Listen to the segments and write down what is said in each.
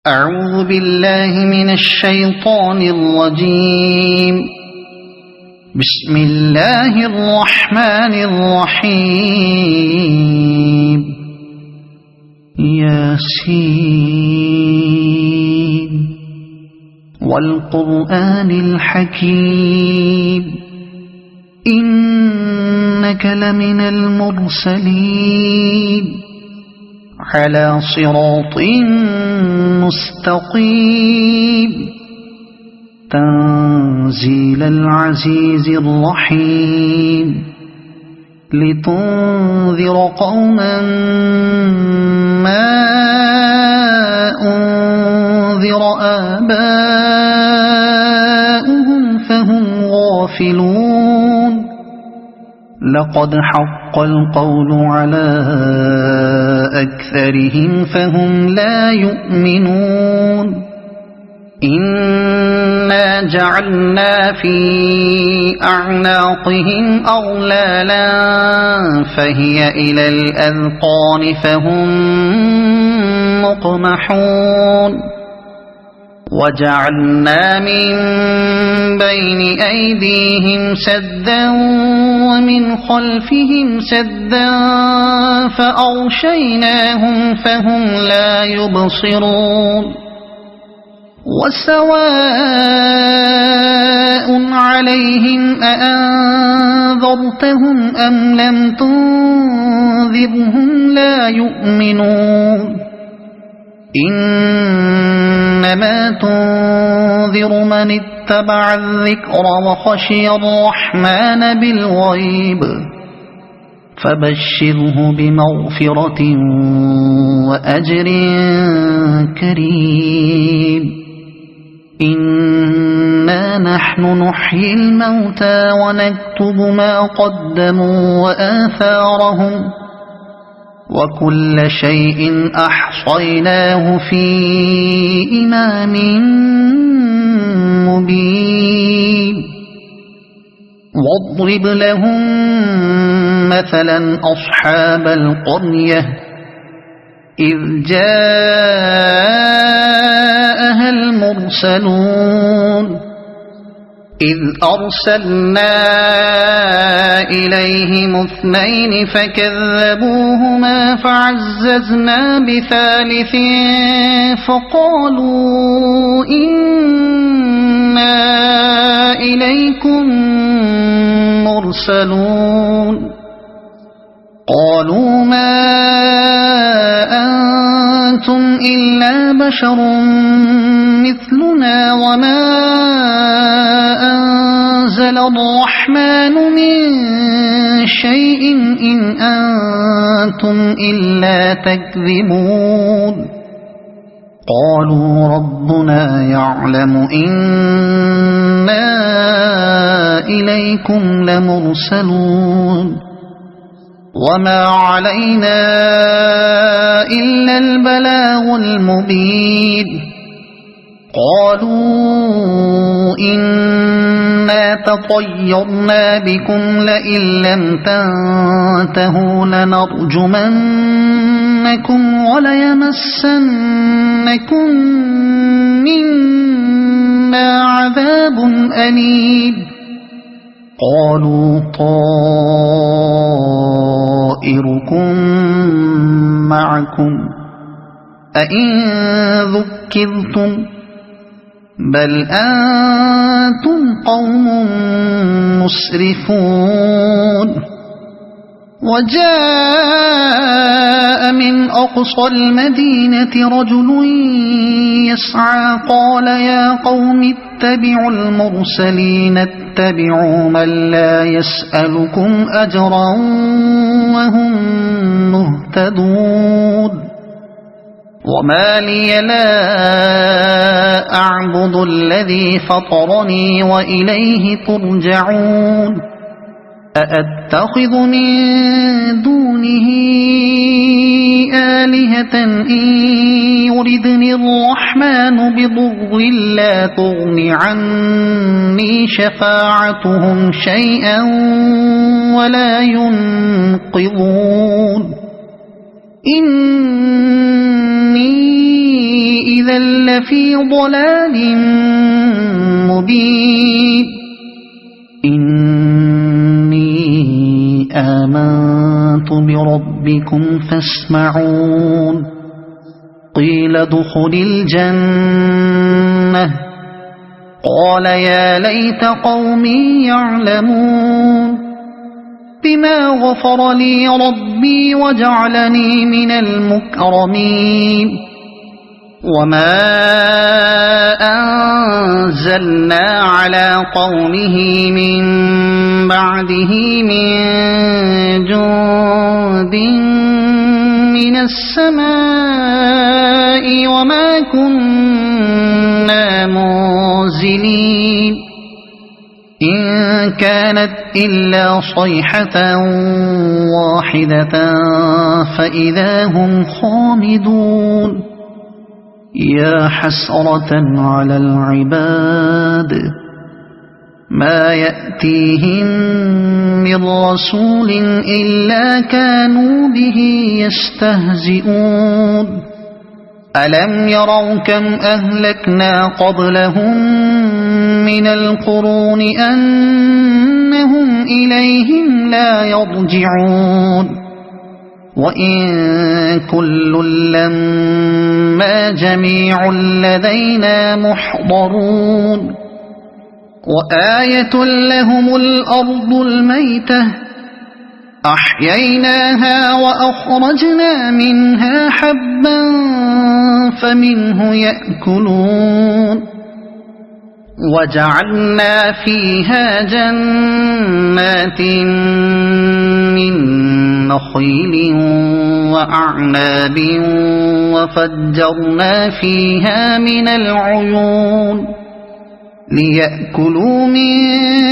أعوذ بالله من الشيطان الرجيم. بسم الله الرحمن الرحيم. ياسين والقرآن الحكيم إنك لمن المرسلين على صراط مستقيم تنزيل العزيز الرحيم لتنذر قوما ما أنذر آباؤهم فهم غافلون. لقد حق القول على أكثرهم فهم لا يؤمنون. إنا جعلنا في أعناقهم أغلالا فهي إلى الأذقان فهم مقمحون. وجعلنا من بين أيديهم سدا ومن خلفهم سدا فأغشيناهم فهم لا يبصرون. وسواء عليهم أأنذرتهم أم لم تنذرهم لا يؤمنون. إنما تنذر من اتبع الذكر وخشي الرحمن بالغيب فبشره بمغفرة وأجر كريم. إنا نحن نحيي الموتى ونكتب ما قدموا وآثارهم وكل شيء أحصيناه في إمام مبين. واضرب لهم مثلا أصحاب القرية إذ جاءها المرسلون إذ أرسلنا إليهم اثنين فكذبوهما فعززنا بثالث فقالوا إنا إليكم مرسلون. قالوا ما أنتم إلا بشر مثلنا وما أنزل الرحمن من شيء إن أنتم إلا تكذبون. قالوا ربنا يعلم إنا إليكم لمرسلون وما علينا إلا البلاغ المبين. قالوا إنا تطيرنا بكم لئن لم تنتهوا لنرجمنكم وليمسنكم منا عذاب أليم. قالوا طائركم معكم أئن ذكرتم بل أنتم قوم مسرفون. وجاء من أقصى المدينة رجل يسعى قال يا قوم اتبعوا المرسلين اتبعوا من لا يسألكم أجرا وهم مهتدون. وما لي لا أعبد الذي فطرني وإليه ترجعون. أأتخذ من دونه آلهة إن يردني الرحمن بضر لا تغن عني شفاعتهم شيئا ولا ينقذون. إني إذا لفي ضلال مبين إني آمنت بربكم فاسمعون قيل ادخل الجنة قال يا ليت قومي يعلمون بما غفر لي ربي وجعلني من المكرمين وما أنزلنا على قومه من بعده من جند من السماء وما كنا منزلين إن كانت إلا صيحة واحدة فإذا هم خامدون يا حسرة على العباد ما يأتيهم من رسول إلا كانوا به يستهزئون ألم يروا كم أهلكنا قبلهم من القرون أنهم إليهم لا يرجعون وإن كل لما جميع لدينا محضرون وآية لهم الأرض الميتة أحييناها وأخرجنا منها حبا فمنه يأكلون وجعلنا فيها جنات من نخيل وأعناب وفجرنا فيها من العيون ليأكلوا من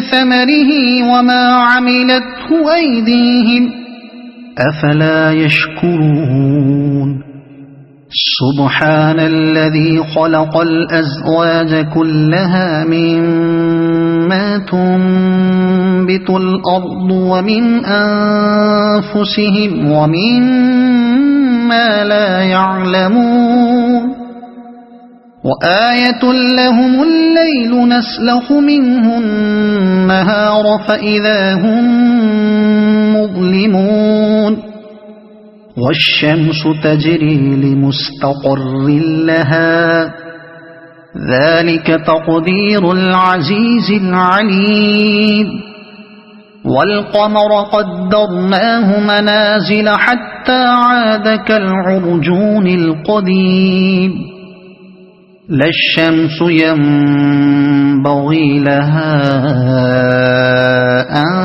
ثمره وما عملته أيديهم أفلا يشكرون سبحان الذي خلق الأزواج كلها مما تنبت الأرض ومن أنفسهم ومما لا يعلمون وآية لهم الليل نسلخ منه النهار فإذا هم مظلمون والشمس تجري لمستقر لها ذلك تقدير العزيز العليم والقمر قدرناه منازل حتى عاد كالعرجون القديم لا الشمس ينبغي لها أن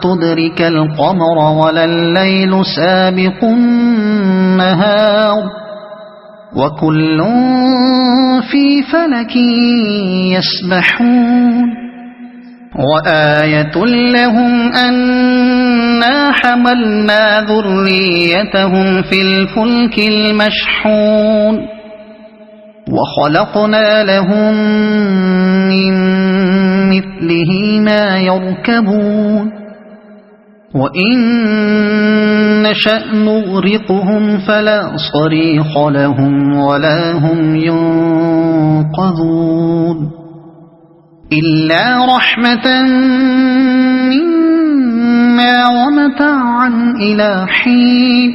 تدرك القمر ولا الليل سابق النهار وكل في فلك يسبحون وآية لهم أنا حملنا ذريتهم في الفلك المشحون وخلقنا لهم من مثله ما يركبون وإن نشأ نغرقهم فلا صريخ لهم ولا هم ينقذون إلا رحمة منا ومتاعا إلى حين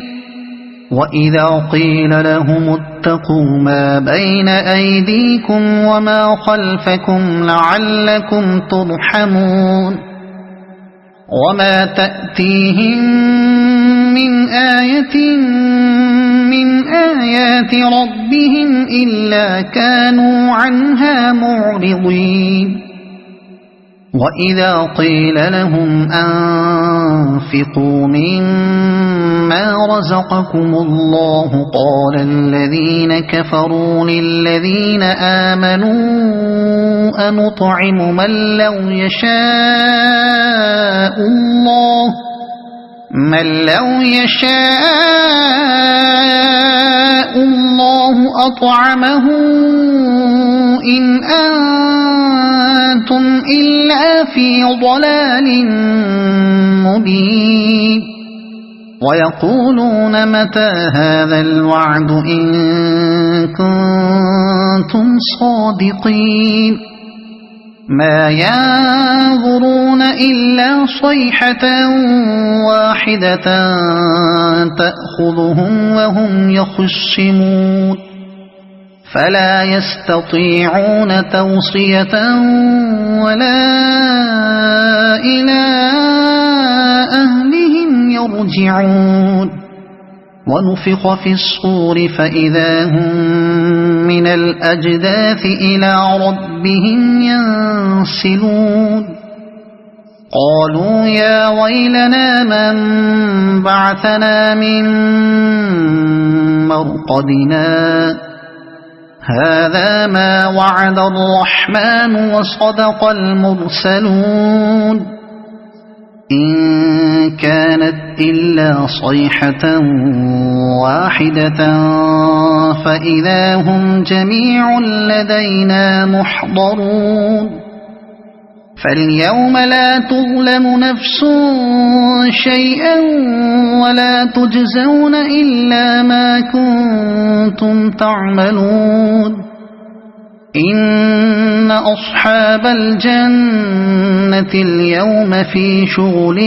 وإذا قيل لهم اتقوا ما بين أيديكم وما خلفكم لعلكم ترحمون وما تأتيهم من آية من آيات ربهم إلا كانوا عنها معرضين وإذا قيل لهم أنفقوا مما رزقكم الله قال الذين كفروا للذين آمنوا أنطعم من لو يشاء الله أطعمه إن أنتم إلا في ضلال مبين ويقولون متى هذا الوعد إن كنتم صادقين ما ينظرون إلا صيحة واحدة تأخذهم وهم يخصمون فلا يستطيعون توصية ولا إلى أهلهم يرجعون ونفخ في الصور فإذا هم من الأجداث إلى ربهم ينسلون قالوا يا ويلنا من بعثنا من مرقدنا هذا ما وعد الرحمن وصدق المرسلون إن كانت إلا صيحة واحدة فإذا هم جميع لدينا محضرون فاليوم لا تظلم نفس شيئا ولا تجزون إلا ما كنتم تعملون إن أصحاب الجنة اليوم في شغل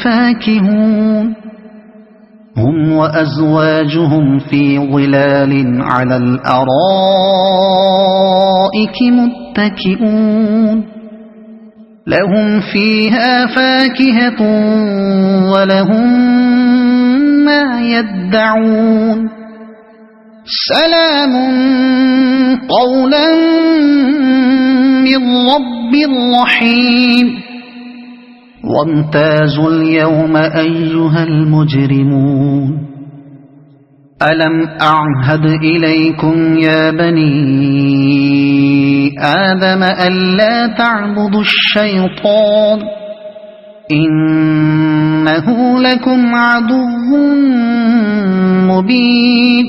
فاكهون هم وأزواجهم في ظلال على الأرائك متكئون لهم فيها فاكهة ولهم ما يدعون سلام قولا من رب رحيم وامتازوا اليوم أيها المجرمون ألم أعهد إليكم يا بني آدم ألا تعبدوا الشيطان إنه لكم عدو مبين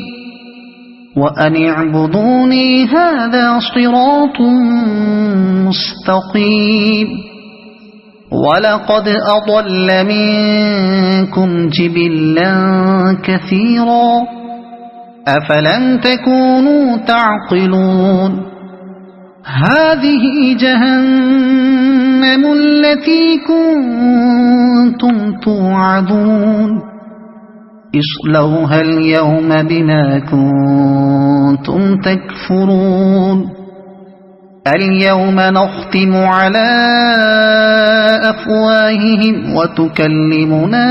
وأن اعبدوني هذا صراط مستقيم ولقد أضل منكم جبلا كثيرا أفلم تكونوا تعقلون هذه جهنم التي كنتم توعدون اصلوها اليوم بما كنتم تكفرون اليوم نختم على أفواههم وتكلمنا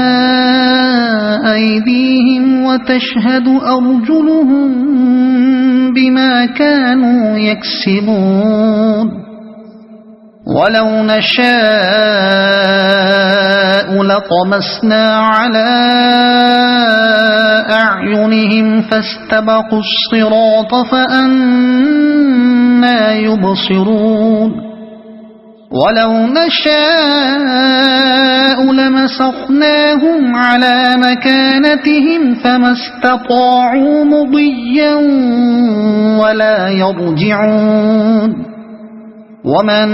أيديهم وتشهد أرجلهم بما كانوا يكسبون ولو نشاء لطمسنا على أعينهم فاستبقوا الصراط فأنى يبصرون ولو نشاء لمسخناهم على مكانتهم فما استطاعوا مضيا ولا يرجعون ومن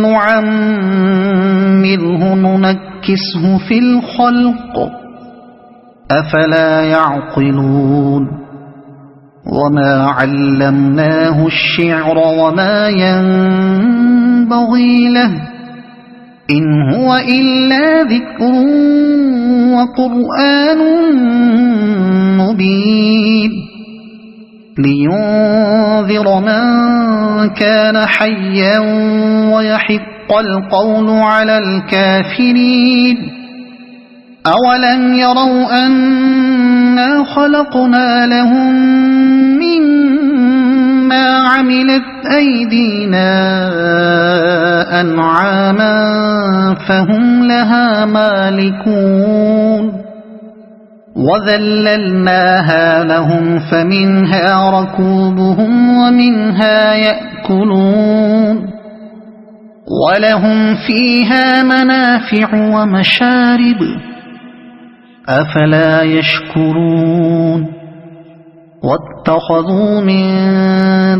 نعمره ننكسه في الخلق أفلا يعقلون وما علمناه الشعر وما ينبغي له إن هو إلا ذكر وقرآن مبين لينذر من كان حيا ويحق القول على الكافرين أولم يروا أنا خلقنا لهم مما عملت أيدينا أنعاما فهم لها مالكون وذللناها لهم فمنها ركوبهم ومنها يأكلون ولهم فيها منافع ومشارب أفلا يشكرون واتخذوا من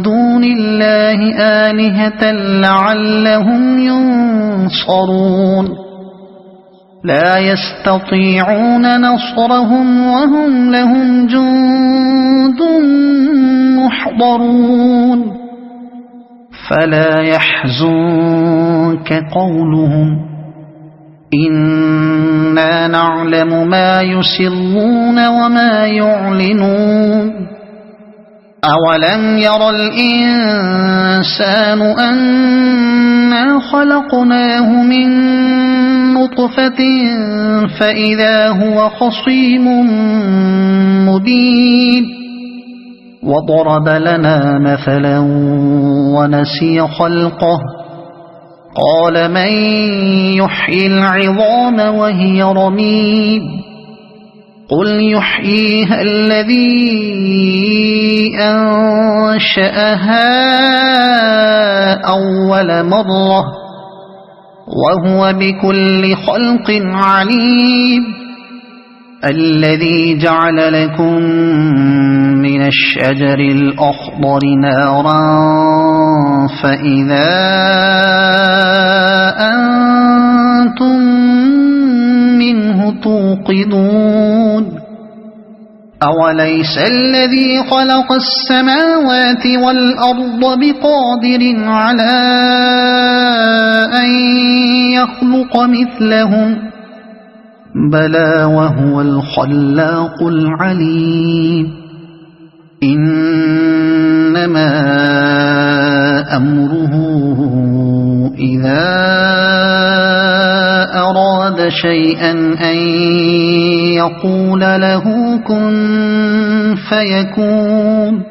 دون الله آلهة لعلهم ينصرون لا يستطيعون نصرهم وهم لهم جند محضرون فلا يحزنك قولهم إنا نعلم ما يسرون وما يعلنون أولم ير الإنسان أنا خلقناه من نطفة فإذا هو خصيم مبين وضرب لنا مثلا ونسي خلقه قال من يحيي العظام وهي رميم قل يحييها الذي أنشأها أول مرة وهو بكل خلق عليم الذي جعل لكم من الشجر الأخضر نارا فإذا أنتم منه توقدون أوليس الذي خلق السماوات والأرض بقادر على أن يخلق مثلهم بلى وهو الخلاق العليم إنما أمره إذا أراد شيئا أن يقول له كن فيكون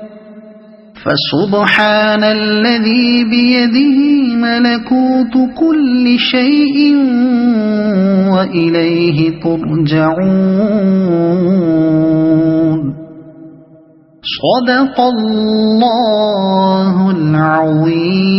فسبحان الذي بيده ملكوت كل شيء وإليه ترجعون صدق الله العظيم.